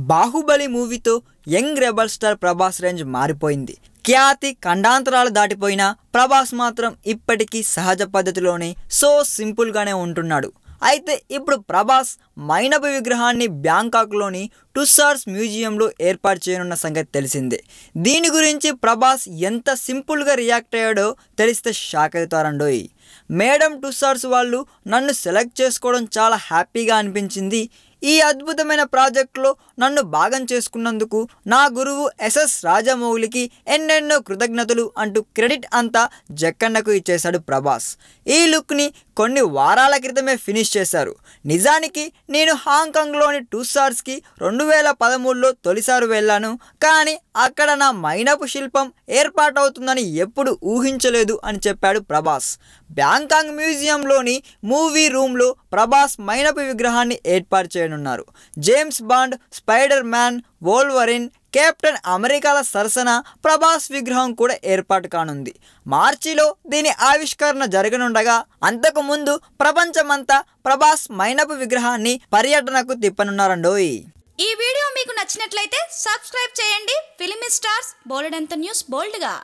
బాహుబలి మూవీతో young rebel star Prabhas range మారిపోయింది. ఖ్యాతి ఖండాంతరాలు దాటిపోయిన ప్రభాస్ మాత్రం ఇప్పటికీ సహజ పద్ధతిలోనే సో సింపుల్గానే ఉంటున్నాడు. అయితే ఇప్పుడు ప్రభాస్ మైనపు విగ్రహాన్ని బ్యాంకాక్లోని టుస్సార్స్ మ్యూజియంలో ఏర్పాటు చేయనున్న సంగతి తెలిసిందే. దీని గురించి ప్రభాస్ ఎంత సింపుల్గా రియాక్ట్ అయ్యాడో తెలిస్తే షాక్ అవుతారండోయ్. మేడం టుస్సార్స్ వాళ్ళు నన్ను సెలెక్ట్ చేసుకోవడం చాలా హ్యాపీగా అనిపించింది. ఈ అద్భుతమైన ప్రాజెక్టులో నన్ను భాగం చేసుకున్నందుకు నా గురువు ఎస్ఎస్ రాజమౌళికి ఎన్నెన్నో కృతజ్ఞతలు అంటూ క్రెడిట్ అంతా జక్కన్నకు ఇచ్చేశాడు ప్రభాస్. ఈ లుక్ని కొన్ని వారాల క్రితమే ఫినిష్ చేశారు. నిజానికి నేను హాంకాంగ్లోని టుస్సార్స్కి 2013లో తొలిసారి వెళ్ళాను. కానీ అక్కడ నా మైనపు శిల్పం ఏర్పాటవుతుందని ఎప్పుడు ఊహించలేదు అని చెప్పాడు ప్రభాస్. బ్యాంకాక్ మ్యూజియంలోని మూవీ రూమ్లో ప్రభాస్ మైనపు విగ్రహాన్ని ఏర్పాటు చేయనున్నారు. James Bond, Spider Man, Wolverine, Captain అమెరికాల సరసన ప్రభాస్ విగ్రహం కూడా ఏర్పాటు కానుంది. మార్చిలో దీని ఆవిష్కరణ జరగనుండగా అంతకుముందు ప్రపంచమంతా ప్రభాస్ మైనపు విగ్రహాన్ని పర్యటనకు తిప్పనున్నారండోయ్. ఈ వీడియో మీకు నచ్చినట్లయితే సబ్స్క్రైబ్ చేయండి. ఫిలిమి స్టార్స్ బోల్డెంత న్యూస్ బోల్డ్గా.